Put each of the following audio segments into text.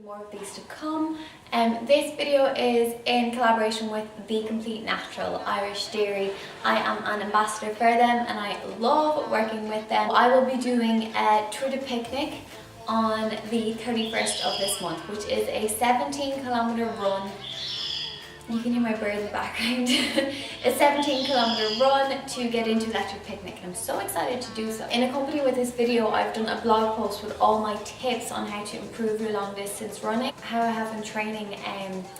more of these to come. This video is in collaboration with The Complete Natural Irish Dairy. I am an ambassador for them and I love working with them. I will be doing a Twitter picnic on the 31st of this month, which is a 17-kilometer run. You can hear my bird in the background. A 17-kilometer run to get into Electric Picnic, and I'm so excited to do so. In accompany with this video, I've done a blog post with all my tips on how to improve your long distance running, how I have been training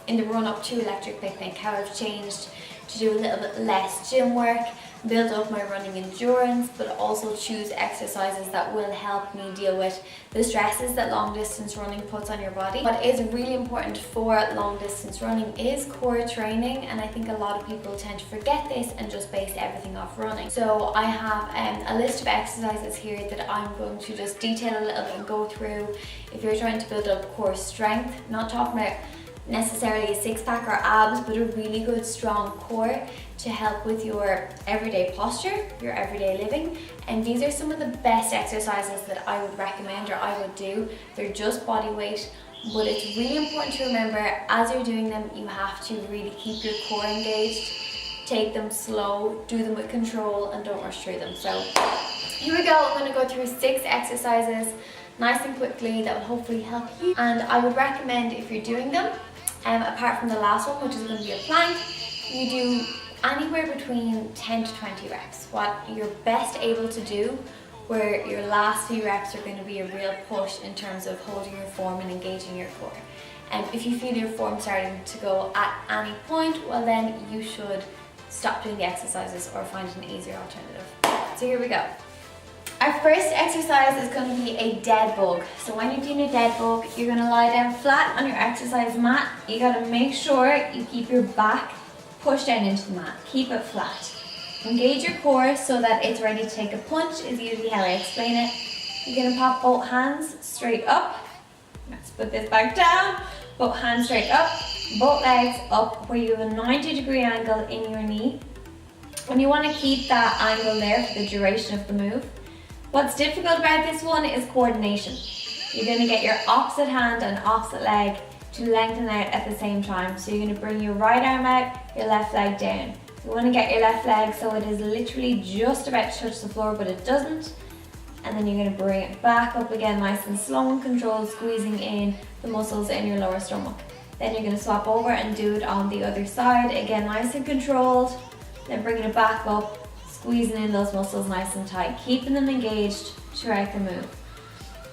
in the run up to Electric Picnic, how I've changed to do a little bit less gym work, build up my running endurance, but also choose exercises that will help me deal with the stresses that long distance running puts on your body. What is really important for long distance running is core training, and I think a lot of people tend to forget this and just base everything off running. So I have a list of exercises here that I'm going to just detail a little bit and go through. If you're trying to build up core strength, not talking about necessarily a six-pack or abs, but a really good strong core to help with your everyday posture, your everyday living. And these are some of the best exercises that I would recommend or I would do. They're just body weight, but it's really important to remember as you're doing them, you have to really keep your core engaged, take them slow, do them with control, and don't rush through them. So here we go. I'm going to go through 6 exercises nice and quickly that will hopefully help you. And I would recommend, if you're doing them, apart from the last one, which is going to be a plank, you do anywhere between 10 to 20 reps. What you're best able to do, where your last few reps are going to be a real push in terms of holding your form and engaging your core. And if you feel your form starting to go at any point, well then you should stop doing the exercises or find an easier alternative. So here we go. Our first exercise is going to be a dead bug. So when you're doing a dead bug, you're going to lie down flat on your exercise mat. You got to make sure you keep your back pushed down into the mat. Keep it flat. Engage your core so that it's ready to take a punch, is usually how I explain it. You're going to pop both hands straight up. Let's put this back down. Both hands straight up. Both legs up where you have a 90-degree angle in your knee. And you want to keep that angle there for the duration of the move. What's difficult about this one is coordination. You're going to get your opposite hand and opposite leg to lengthen out at the same time. So you're going to bring your right arm out, your left leg down. You want to get your left leg so it is literally just about to touch the floor, but it doesn't. And then you're going to bring it back up again, nice and slow and controlled, squeezing in the muscles in your lower stomach. Then you're going to swap over and do it on the other side. Again, nice and controlled. Then bringing it back up, squeezing in those muscles nice and tight, keeping them engaged throughout the move.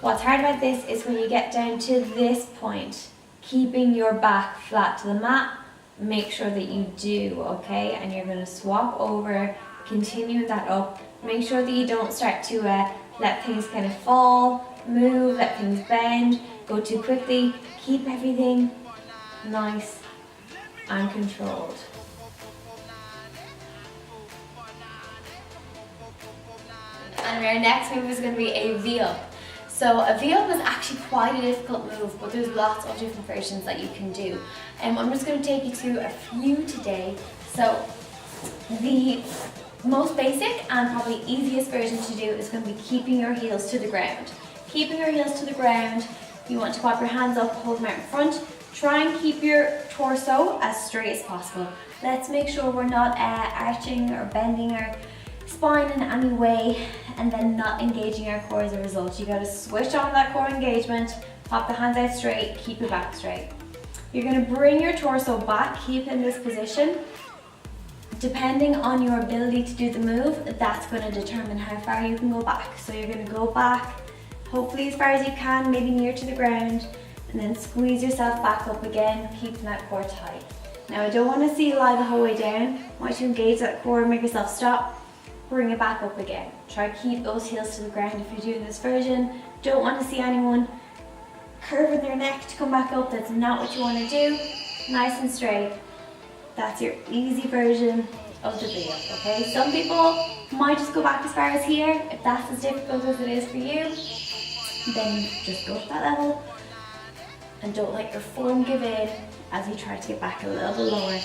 What's hard about this is when you get down to this point, keeping your back flat to the mat, make sure that you do, okay? And you're going to swap over, continue that up. Make sure that you don't start to let things kind of fall, move, let things bend, go too quickly. Keep everything nice and controlled. And our next move is going to be a V-up. So a V-up is actually quite a difficult move, but there's lots of different versions that you can do. I'm just going to take you through a few today. So the most basic and probably easiest version to do is going to be keeping your heels to the ground. Keeping your heels to the ground, you want to pop your hands up, hold them out in front. Try and keep your torso as straight as possible. Let's make sure we're not arching or bending our spine in any way and then not engaging our core as a result. You got to switch on that core engagement, pop the hands out straight, keep your back straight. You're going to bring your torso back, keep in this position. Depending on your ability to do the move, that's going to determine how far you can go back. So you're going to go back, hopefully as far as you can, maybe near to the ground, and then squeeze yourself back up again, keeping that core tight. Now I don't want to see you lie the whole way down. I want you to engage that core, make yourself stop. Bring it back up again. Try to keep those heels to the ground if you're doing this version. Don't want to see anyone curving their neck to come back up. That's not what you want to do. Nice and straight. That's your easy version of the V-up, okay? Some people might just go back as far as here. If that's as difficult as it is for you, then just go to that level and don't let your form give in as you try to get back a little bit lower and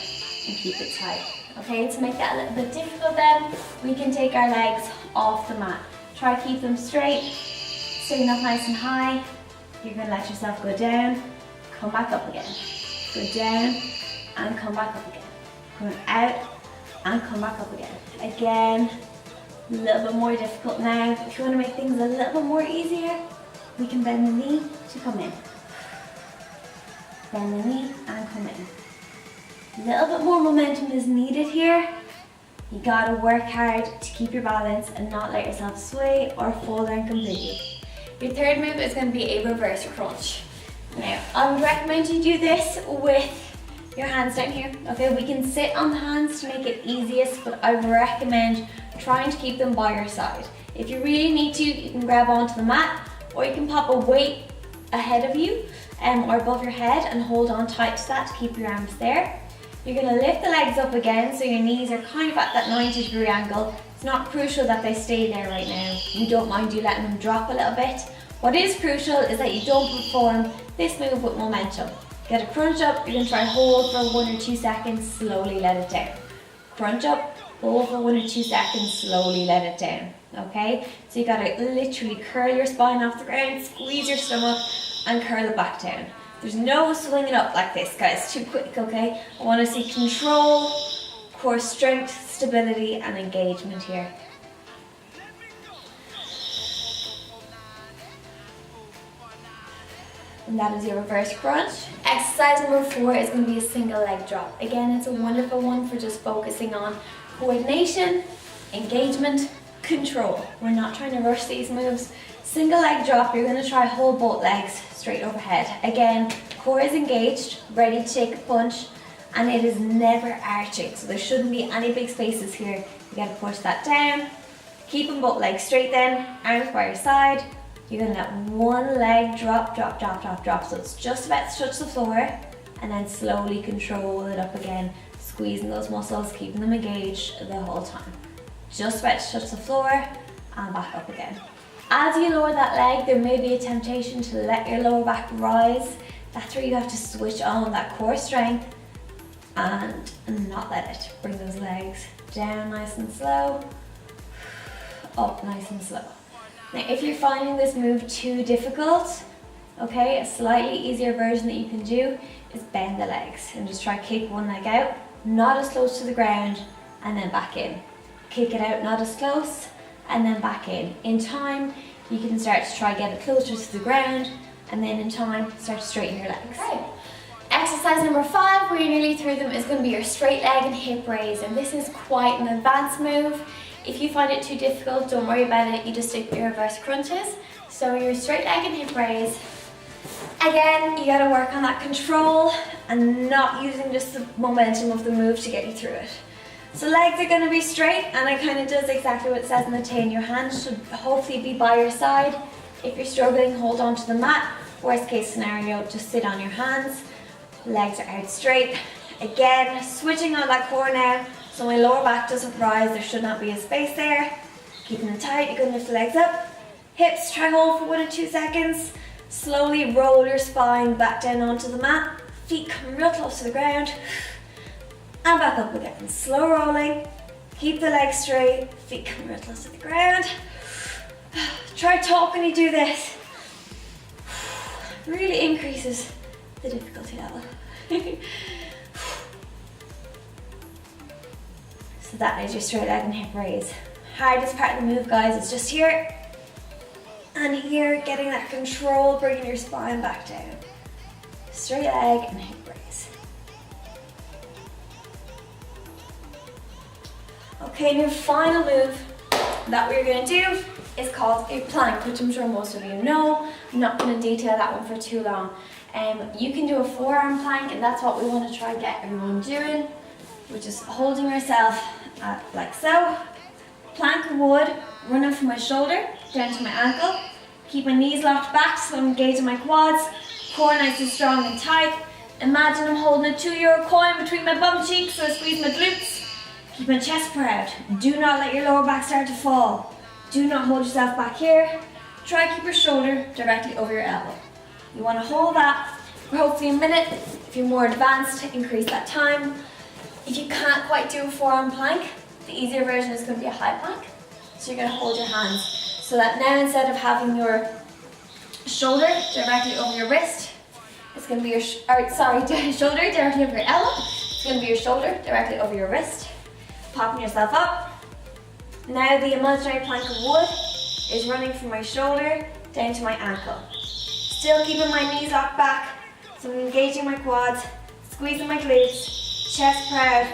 keep it tight. Okay, to make that a little bit difficult then, we can take our legs off the mat. Try to keep them straight, staying up nice and high. You're going to let yourself go down. come back up again. Go down and come back up again. Coming out and come back up again. Again, a little bit more difficult now. If you want to make things a little bit more easier, we can bend the knee to come in. Bend the knee and come in. A little bit more momentum is needed here. You gotta work hard to keep your balance and not let yourself sway or fall down completely. Your third move is going to be a reverse crunch. Now, I would recommend you do this with your hands down here. Okay, we can sit on the hands to make it easiest, but I recommend trying to keep them by your side. If you really need to, you can grab onto the mat, or you can pop a weight ahead of you or above your head and hold on tight to that to keep your arms there. You're going to lift the legs up again so your knees are kind of at that 90-degree angle. It's not crucial that they stay there right now. We don't mind you letting them drop a little bit. What is crucial is that you don't perform this move with momentum. Get a crunch up, you're going to try hold for 1 or 2 seconds, slowly let it down. Crunch up, hold for 1 or 2 seconds, slowly let it down. Okay? So you got to literally curl your spine off the ground, squeeze your stomach and curl it back down. There's no swinging up like this, guys, too quick, okay? I want to see control, core strength, stability and engagement here. And that is your reverse crunch. Exercise number 4 is going to be a single leg drop. Again, it's a wonderful one for just focusing on coordination, engagement, control. We're not trying to rush these moves. Single leg drop, you're going to try hold both legs straight overhead. Again, core is engaged, ready to take a punch, and it is never arching, so there shouldn't be any big spaces here. You got to push that down. Keeping both legs straight then, arms by your side. You're going to let one leg drop, drop, drop, drop, drop. So it's just about to touch the floor, and then slowly control it up again, squeezing those muscles, keeping them engaged the whole time. Just about to touch the floor, and back up again. As you lower that leg, there may be a temptation to let your lower back rise. That's where you have to switch on that core strength and not let it. Bring those legs down nice and slow, up nice and slow. Now, if you're finding this move too difficult, okay, a slightly easier version that you can do is bend the legs and just try kick one leg out, not as close to the ground, and then back in. Kick it out, not as close, and then back in. In time, you can start to try get it closer to the ground, and then in time, start to straighten your legs. Okay. Exercise number 5, where you're nearly through them, is going to be your straight leg and hip raise, and this is quite an advanced move. If you find it too difficult, don't worry about it, you just stick with your reverse crunches. So your straight leg and hip raise. Again, you got to work on that control and not using just the momentum of the move to get you through it. So legs are going to be straight, and it kind of does exactly what it says in the tin. Your hands should hopefully be by your side. If you're struggling, hold on to the mat. Worst case scenario, just sit on your hands. Legs are out straight. Again, switching on that core now, so my lower back doesn't rise. There should not be a space there. Keeping it tight, you're going to lift the legs up. Hips, try hold for 1 or 2 seconds. Slowly roll your spine back down onto the mat. Feet come real close to the ground. And back up again. Slow rolling. Keep the legs straight. Feet come real close to the ground. Try talk when you do this. Really increases the difficulty level. So that is your straight leg and hip raise. Hardest part of the move, guys, is just here and here, getting that control, bringing your spine back down. Straight leg and hip raise. Okay, and your final move that we're going to do is called a plank, which I'm sure most of you know. I'm not going to detail that one for too long. You can do a forearm plank, and that's what we want to try and get everyone doing. We're just holding yourself like so. Plank of wood, running from my shoulder down to my ankle. Keep my knees locked back so I'm engaging my quads. Core nice and strong and tight. Imagine I'm holding a €2 coin between my bum cheeks so I squeeze my glutes. Keep my chest proud. Do not let your lower back start to fall. Do not hold yourself back here. Try to keep your shoulder directly over your elbow. You want to hold that for hopefully a minute. If you're more advanced, increase that time. If you can't quite do a forearm plank, the easier version is going to be a high plank. So you're going to hold your hands so that now instead of having your shoulder directly over your wrist, it's going to be your, shoulder directly over your elbow. It's going to be your shoulder directly over your wrist. Popping yourself up. Now the imaginary plank of wood is running from my shoulder down to my ankle. Still keeping my knees locked back, so I'm engaging my quads, squeezing my glutes, chest proud,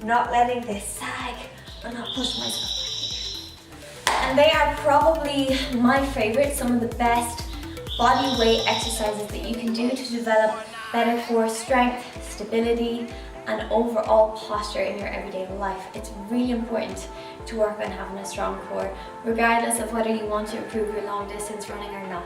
not letting this sag or not push myself back here. And they are probably my favorite, some of the best body weight exercises that you can do to develop better core strength, stability, and overall posture in your everyday life. It's really important to work on having a strong core, regardless of whether you want to improve your long distance running or not.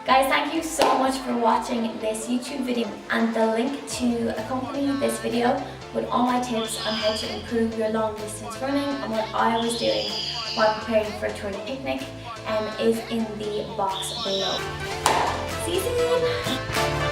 Guys, thank you so much for watching this YouTube video, and the link to accompany this video with all my tips on how to improve your long distance running and what I was doing while preparing for a Tour de Picnic is in the box below. See you soon!